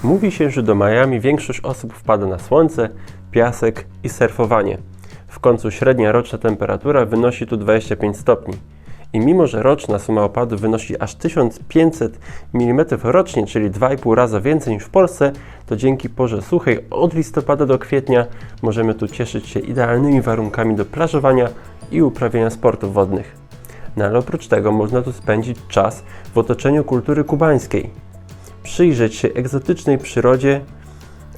Mówi się, że do Miami większość osób wpada na słońce, piasek i surfowanie. W końcu średnia roczna temperatura wynosi tu 25 stopni. I mimo, że roczna suma opadów wynosi aż 1500 mm rocznie, czyli 2,5 razy więcej niż w Polsce, to dzięki porze suchej od listopada do kwietnia możemy tu cieszyć się idealnymi warunkami do plażowania i uprawiania sportów wodnych. No ale oprócz tego można tu spędzić czas w otoczeniu kultury kubańskiej. Przyjrzeć się egzotycznej przyrodzie.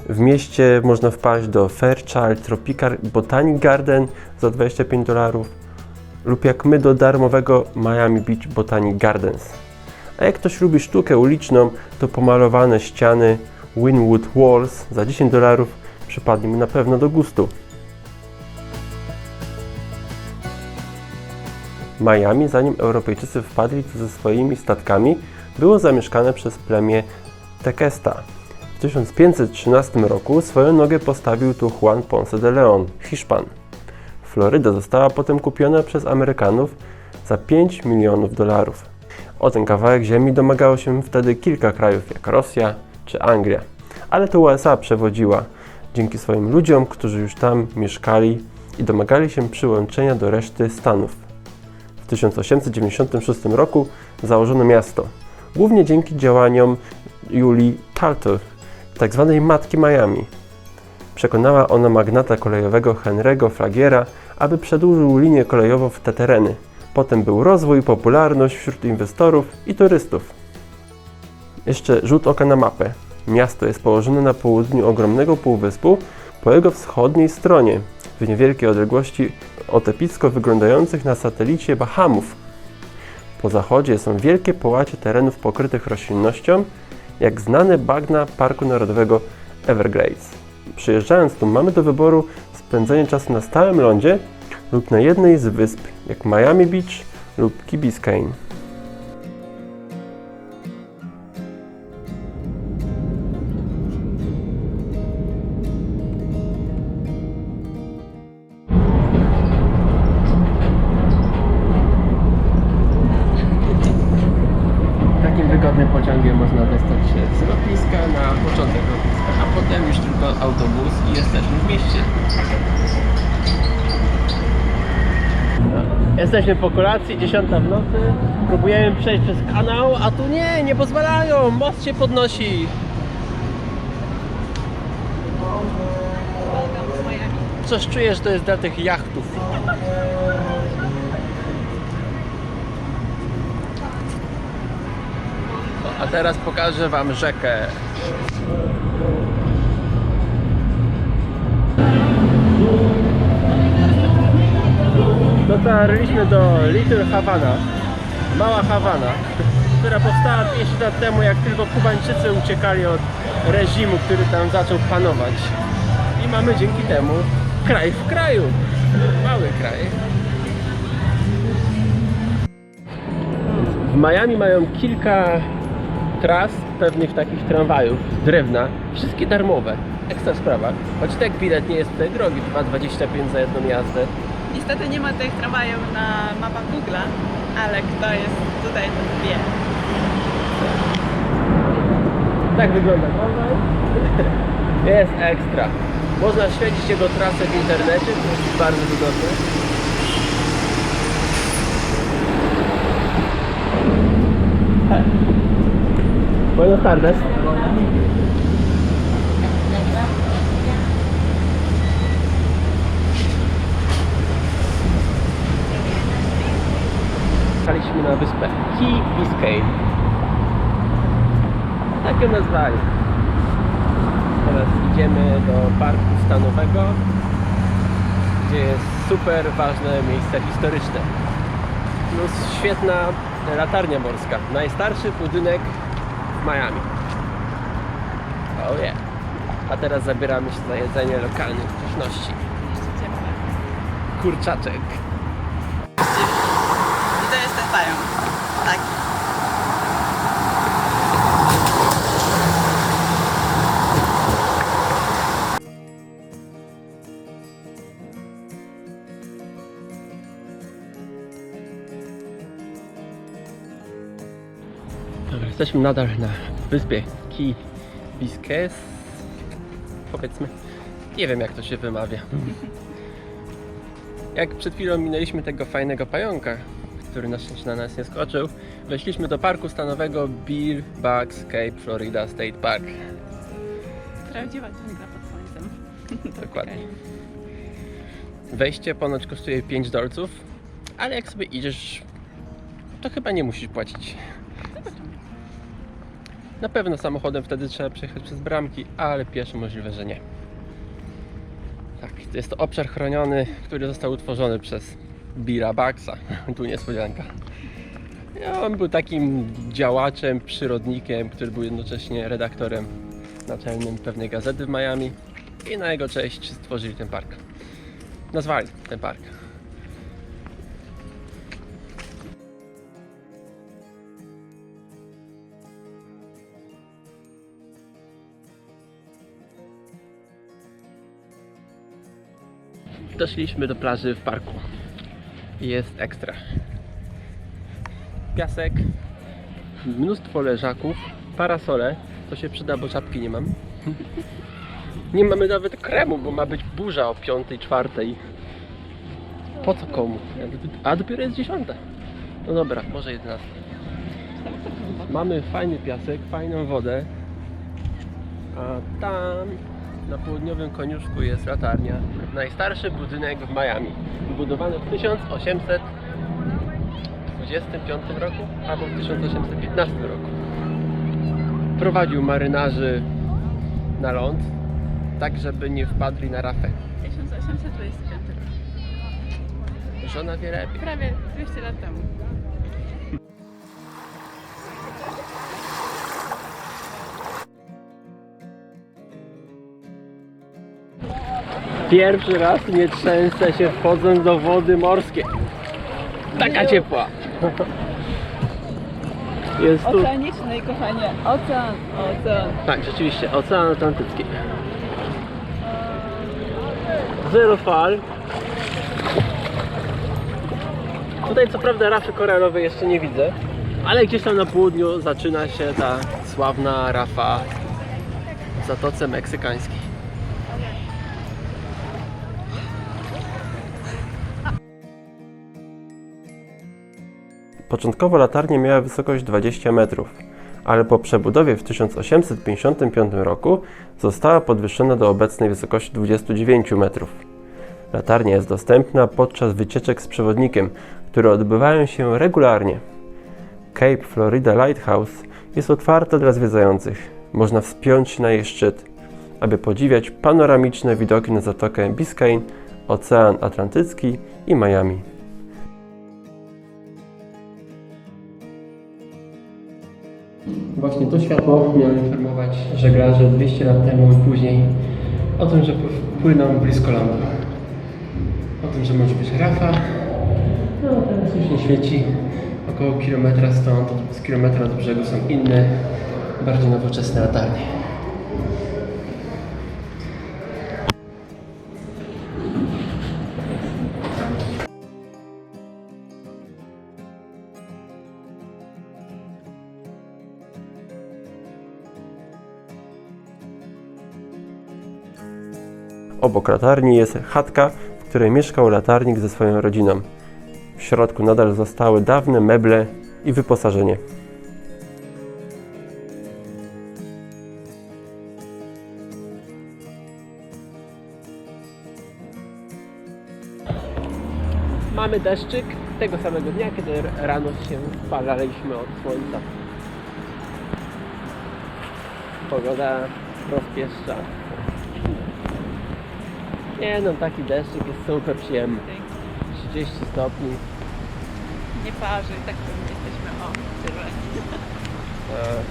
W mieście można wpaść do Fairchild Tropical Botanic Garden za $25 lub jak my do darmowego Miami Beach Botanic Gardens. A jak ktoś lubi sztukę uliczną, to pomalowane ściany Wynwood Walls za $10 przypadnie mu na pewno do gustu. Miami, zanim Europejczycy wpadli tu ze swoimi statkami, było zamieszkane przez plemię Tequesta. W 1513 roku swoją nogę postawił tu Juan Ponce de León, Hiszpan. Floryda została potem kupiona przez Amerykanów za $5 milionów. O ten kawałek ziemi domagało się wtedy kilka krajów, jak Rosja czy Anglia. Ale to USA przewodziła dzięki swoim ludziom, którzy już tam mieszkali i domagali się przyłączenia do reszty Stanów. W 1896 roku założono miasto, głównie dzięki działaniom Julii Talto, tzw. matki Miami. Przekonała ona magnata kolejowego Henry'ego Flagiera, aby przedłużył linię kolejową w te tereny. Potem był rozwój i popularność wśród inwestorów i turystów. Jeszcze rzut oka na mapę. Miasto jest położone na południu ogromnego półwyspu, po jego wschodniej stronie, w niewielkiej odległości od epicko wyglądających na satelicie Bahamów. Po zachodzie są wielkie połacie terenów pokrytych roślinnością, jak znane bagna Parku Narodowego Everglades. Przyjeżdżając tu mamy do wyboru spędzenie czasu na stałym lądzie lub na jednej z wysp, jak Miami Beach lub Key Biscayne. Takim wygodnym pociągiem można dostać się z lotniska na początek lotniska, a potem już tylko autobus i jesteśmy w mieście. Jesteśmy po kolacji, 10 w nocy. Próbujemy przejść przez kanał, a tu nie pozwalają, most się podnosi. Coś czuję, że to jest dla tych jachtów. A teraz pokażę wam rzekę. Dotarliśmy do Little Havana, Mała Hawana, która powstała 5 lat temu, jak tylko Kubańczycy uciekali od reżimu, który tam zaczął panować. I mamy dzięki temu kraj w kraju, mały kraj. W Miami mają kilka tras pewnych takich tramwajów z drewna, wszystkie darmowe, ekstra sprawa, choć tak bilet nie jest tutaj drogi, 2,25 za jedną jazdę. Niestety nie ma tych tramwajów na mapach Google'a, ale kto jest tutaj, to wie. Tak wygląda tramwaj. Jest ekstra. Można śledzić jego trasę w internecie, to jest bardzo wygodne. Buenas tardes. Jechaliśmy na wyspę Key Biscayne. Takie nazwanie. Teraz idziemy do parku stanowego, gdzie jest super ważne miejsce historyczne. Plus świetna latarnia morska. Najstarszy budynek w Miami. Oh yeah. A teraz zabieramy się za jedzenie lokalnych pyszności. Kurczaczek. I to jest ten pająk. Taki. Dobra, jesteśmy nadal na wyspie Key Bisques, powiedzmy. Nie wiem, jak to się wymawia. Jak przed chwilą minęliśmy tego fajnego pająka, który na szczęście na nas nie skoczył, weszliśmy do parku stanowego Bill Bugs Cape Florida State Park. Prawdziwa dżungla pod słońcem. Dokładnie. Wejście ponoć kosztuje 5 dolców, ale jak sobie idziesz, to chyba nie musisz płacić. Zobaczymy. Na pewno samochodem wtedy trzeba przejechać przez bramki, ale pieszo możliwe, że nie. Tak, to jest to obszar chroniony, który został utworzony przez Billa Bugsa. Tu niespodzianka. On był takim działaczem, przyrodnikiem, który był jednocześnie redaktorem naczelnym pewnej gazety w Miami i na jego cześć stworzyli ten park. Nazwali ten park. Doszliśmy do plaży w parku. Jest ekstra. Piasek, mnóstwo leżaków, parasole, to się przyda, bo czapki nie mam. Nie mamy nawet kremu, bo ma być burza o 5:04. Po co komu? A dopiero jest 10. No dobra, może 11. Mamy fajny piasek, fajną wodę. A tam na południowym koniuszku jest latarnia. Najstarszy budynek w Miami. Wybudowany w 1825 roku albo w 1815 roku. Prowadził marynarzy na ląd, tak żeby nie wpadli na rafę. 1825 rok. Żona wie lepiej. Prawie 200 lat temu. Pierwszy raz nie trzęsę się wchodząc do wody morskiej. Taka ciepła. Jest tu... Oceanicznej, kochanie. Ocean, ocean. Tak, rzeczywiście, Ocean Atlantycki. Zero fal. Tutaj co prawda rafy koralowej jeszcze nie widzę, ale gdzieś tam na południu zaczyna się ta sławna rafa w Zatoce Meksykańskiej. Początkowo latarnia miała wysokość 20 metrów, ale po przebudowie w 1855 roku została podwyższona do obecnej wysokości 29 metrów. Latarnia jest dostępna podczas wycieczek z przewodnikiem, które odbywają się regularnie. Cape Florida Lighthouse jest otwarta dla zwiedzających. Można wspiąć się na jej szczyt, aby podziwiać panoramiczne widoki na Zatokę Biscayne, Ocean Atlantycki i Miami. Właśnie to światło miało informować żeglarzy 200 lat temu i później o tym, że płyną blisko lądu. O tym, że może być rafa. No teraz już nie świeci. Około kilometra stąd, z kilometra do brzegu są inne, bardziej nowoczesne latarnie. Obok latarni jest chatka, w której mieszkał latarnik ze swoją rodziną. W środku nadal zostały dawne meble i wyposażenie. Mamy deszczyk tego samego dnia, kiedy rano się spalaliśmy od słońca. Pogoda rozpieszcza. Nie no, taki deszczyk jest super przyjemny. 30 stopni. Nie parzy, tak to my jesteśmy tyle. Tak.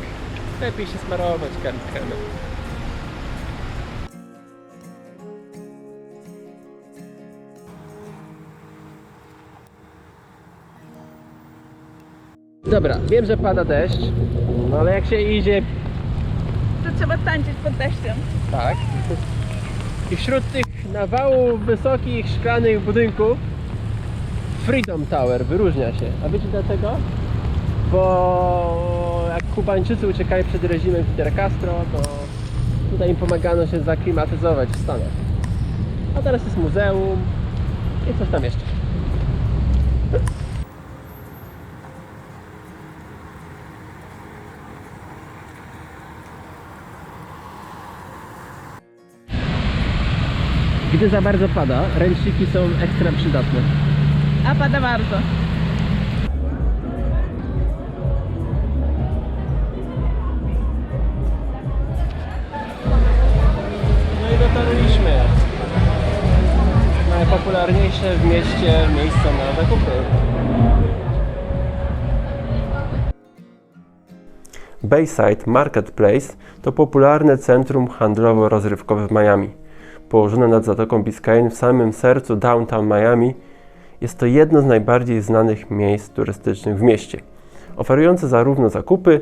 Lepiej się smarować kremem. Dobra, wiem, że pada deszcz, no ale jak się idzie... To trzeba tańczyć pod deszczem. Tak. I wśród tych nawałów wysokich, szklanych budynków Freedom Tower wyróżnia się. A wiecie dlaczego? Bo jak Kubańczycy uciekali przed reżimem Fidela Castro, to Tutaj im pomagano się zaklimatyzować w Stanach. A teraz jest muzeum i coś tam jeszcze. Gdy za bardzo pada, ręczniki są ekstra przydatne. A pada bardzo. No i dotarliśmy. Najpopularniejsze w mieście miejsce na zakupy. Bayside Marketplace to popularne centrum handlowo-rozrywkowe w Miami. Położone nad Zatoką Biscayne w samym sercu downtown Miami, jest to jedno z najbardziej znanych miejsc turystycznych w mieście, oferujące zarówno zakupy,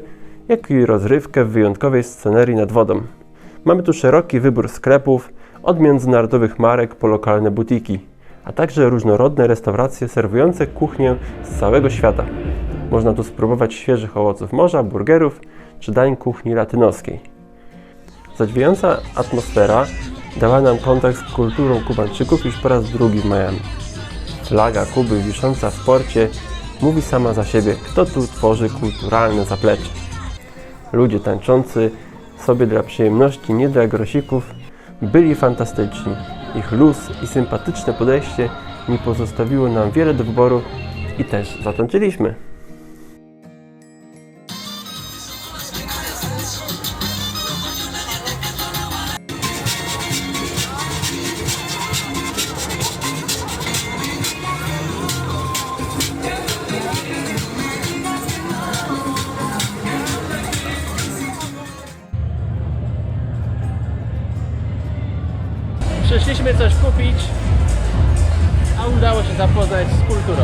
jak i rozrywkę w wyjątkowej scenerii nad wodą. Mamy tu szeroki wybór sklepów, od międzynarodowych marek po lokalne butiki, a także różnorodne restauracje serwujące kuchnię z całego świata. Można tu spróbować świeżych owoców morza, burgerów czy dań kuchni latynoskiej. Zadziwiająca atmosfera dała nam kontakt z kulturą Kubańczyków już po raz drugi w Miami. Flaga Kuby wisząca w porcie mówi sama za siebie, kto tu tworzy kulturalne zaplecze. Ludzie tańczący sobie dla przyjemności, nie dla grosików, byli fantastyczni. Ich luz i sympatyczne podejście nie pozostawiło nam wiele do wyboru i też zatańczyliśmy. Przyszliśmy coś kupić, a udało się zapoznać z kulturą.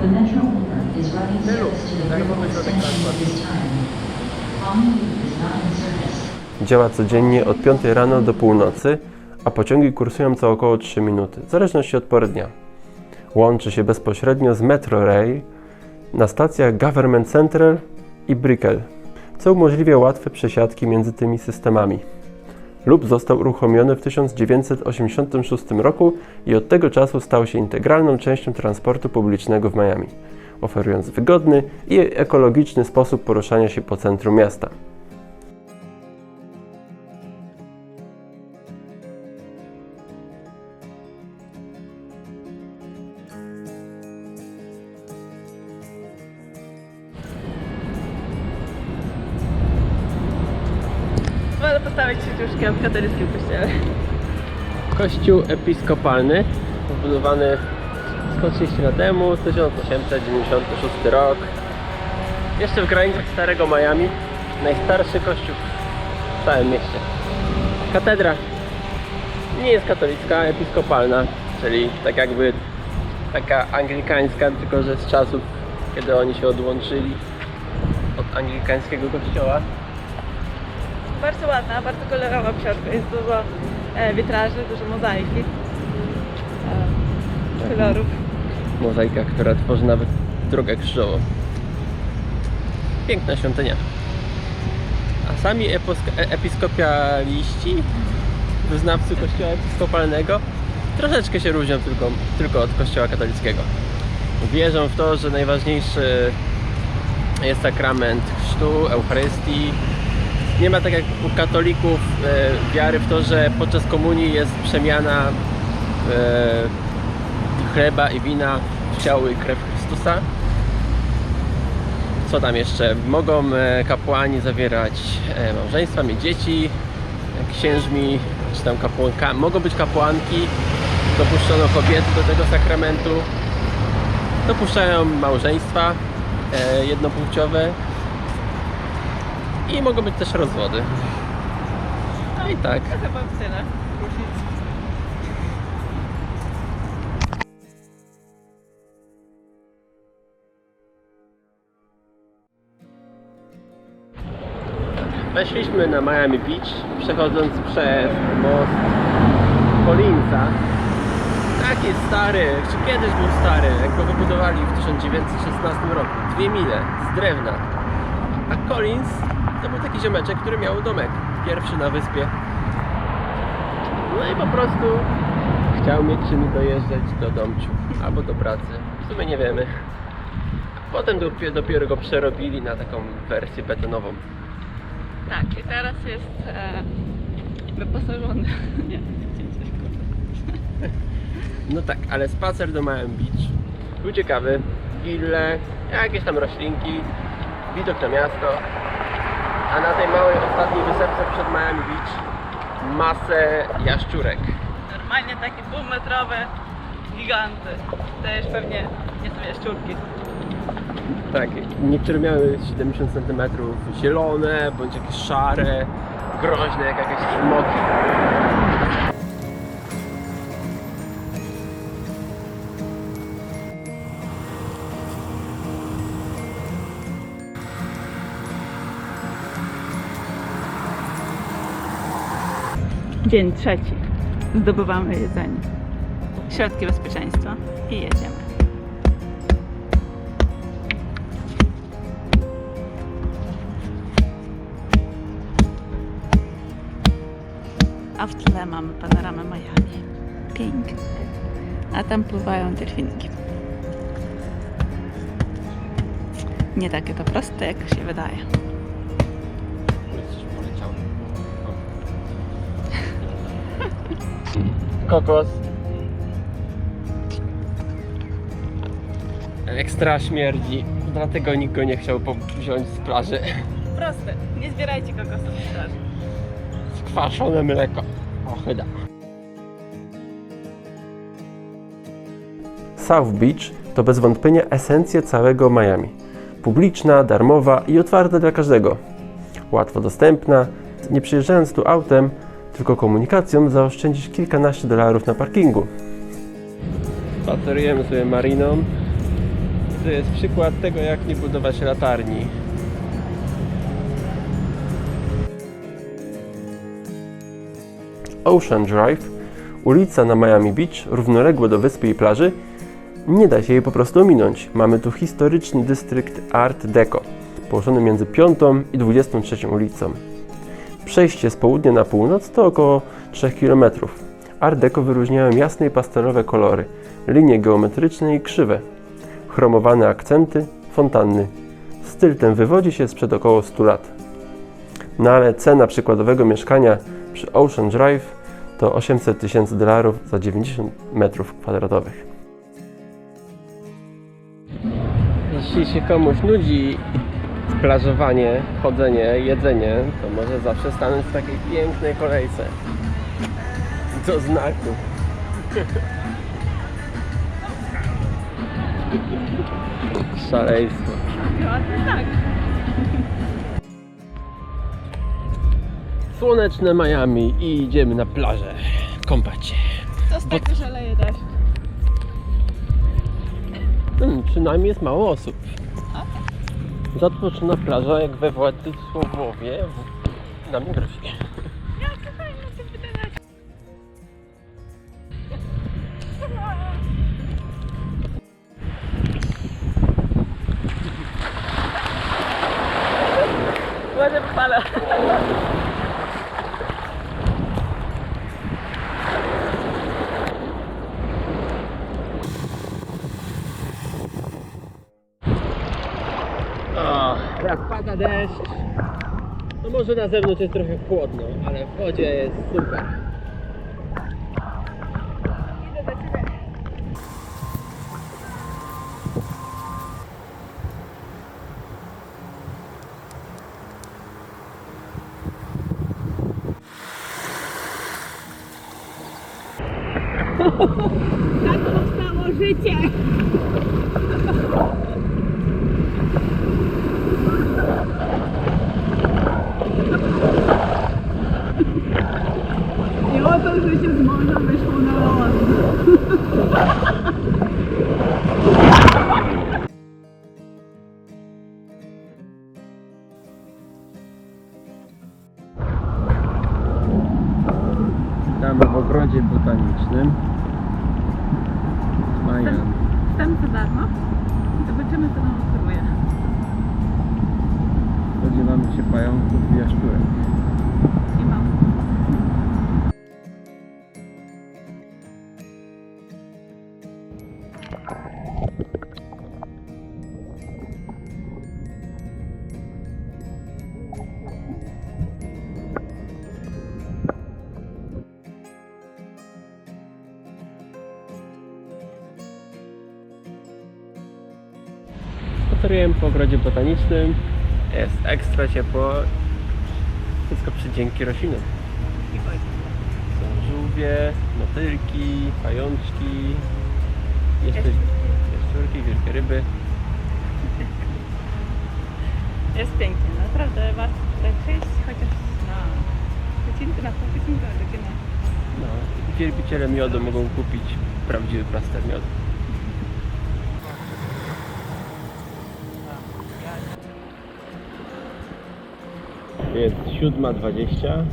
The Metro Movement is running service to the Brooklyn extension at this time. Common Loop is not in service. Działa codziennie od 5 rano do północy, a pociągi kursują co około 3 minuty, w zależności od pory dnia. Łączy się bezpośrednio z Metro Rail na stacjach Government Central i Brickell, co umożliwia łatwe przesiadki między tymi systemami. Loop został uruchomiony w 1986 roku i od tego czasu stał się integralną częścią transportu publicznego w Miami, oferując wygodny i ekologiczny sposób poruszania się po centrum miasta. Wolę postawić świeczuszkę w katolickim kościele. Kościół episkopalny, zbudowany 130 lat temu, 1896 rok. Jeszcze w granicach starego Miami, najstarszy kościół w całym mieście. Katedra nie jest katolicka, episkopalna, czyli tak jakby taka anglikańska, tylko że z czasów, kiedy oni się odłączyli od anglikańskiego kościoła. Bardzo ładna, bardzo kolorowa w środku. Jest dużo witraży, dużo mozaiki. Kolorów. Mozaika, która tworzy nawet drogę krzyżową. Piękna świątynia. A sami episkopialiści, wyznawcy kościoła episkopalnego, troszeczkę się różnią tylko od kościoła katolickiego. Wierzą w to, że najważniejszy jest sakrament chrztu, Eucharystii. Nie ma tak jak u katolików wiary w to, że podczas komunii jest przemiana chleba i wina w ciało i krew Chrystusa. Co tam jeszcze? Mogą kapłani zawierać małżeństwa, mieć dzieci, księżmi, czy tam kapłanka. Mogą być kapłanki, dopuszczono kobiety do tego sakramentu. Dopuszczają małżeństwa jednopłciowe. I mogą być też rozwody. No i tak. To chyba tyle. Weszliśmy na Miami Beach, przechodząc przez most Collinsa. Jak jest stary, czy kiedyś był stary, jak go wybudowali w 1916 roku, 2 mile z drewna. A Collins to był taki ziomeczek, który miał domek, pierwszy na wyspie. No i po prostu chciał mieć czym dojeżdżać do domciu albo do pracy. W sumie nie wiemy. Potem dopiero go przerobili na taką wersję betonową. Tak, i teraz jest wyposażony. Nie, chciałem coś powiedzieć. No tak, ale spacer do Miami Beach był ciekawy. Wille, jakieś tam roślinki, widok na miasto. A na tej małej ostatniej wysepce przed Miami Beach masę jaszczurek. Normalnie takie półmetrowe giganty. To już pewnie nie są jaszczurki. Tak, niektóre miały 70 cm, zielone, bądź jakieś szare, groźne jak jakieś smoki. Dzień trzeci. Zdobywamy jedzenie. Środki bezpieczeństwa i jedziemy. A w tle mamy panoramę Miami. Pięknie. A tam pływają delfinki. Nie takie to proste, jak się wydaje. Kokos. Ekstra śmierdzi, dlatego nikt go nie chciał wziąć z plaży. Proste. Nie zbierajcie kokosów z plaży. Skwaszone mleko. Ochyda. South Beach to bez wątpienia esencja całego Miami. Publiczna, darmowa i otwarta dla każdego. Łatwo dostępna. Nie przyjeżdżając tu autem, tylko komunikacją zaoszczędzisz kilkanaście dolarów na parkingu. Spacerujemy sobie mariną. To jest przykład tego, jak nie budować latarni. Ocean Drive, ulica na Miami Beach, równoległa do wyspy i plaży, nie da się jej po prostu ominąć. Mamy tu historyczny dystrykt Art Deco, położony między 5 i 23 ulicą. Przejście z południa na północ to około 3 km. Art Deco wyróżniają jasne i pastelowe kolory, linie geometryczne i krzywe, chromowane akcenty, fontanny. Styl ten wywodzi się sprzed około 100 lat. No ale cena przykładowego mieszkania przy Ocean Drive to $800,000 za 90 m2. Jeśli się komuś nudzi plażowanie, chodzenie, jedzenie, to może zawsze stanąć w takiej pięknej kolejce do znaku. Szaleństwo. Tak. Słoneczne Miami i idziemy na plażę kąpać się. To z tego, że leje deszcz. Przynajmniej jest mało osób. Zatłoczona plaża jak we Władysławowie na Migrosie. Jakie fajne to wydać. Ładnie wypala. Jak pada deszcz, no może na zewnątrz jest trochę chłodno, ale w wodzie jest super. Idę do ciebie. Tak powstało życie! I oto, że się z morza wyszło na ląd. Witamy w ogrodzie botanicznym. Wstęp za darmo i zobaczymy, co nam oferuje. Spodziewamy się pająków i jaszczurek. I mam. Spacerujemy po ogrodzie botanicznym. Jest ekstra ciepło. Wszystko dzięki roślinom. Są żółwie, motylki, pajączki, jeszcze jaszczurki, wielkie ryby. Jest pięknie, naprawdę warto tutaj przyjść, chociaż na godzinkę, na pół godzinki, na godzinę. No, wielbiciele miodu mogą kupić prawdziwy plaster miodu. Jest 7:20,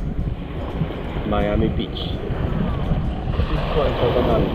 Miami Beach. Jest słońce za nami.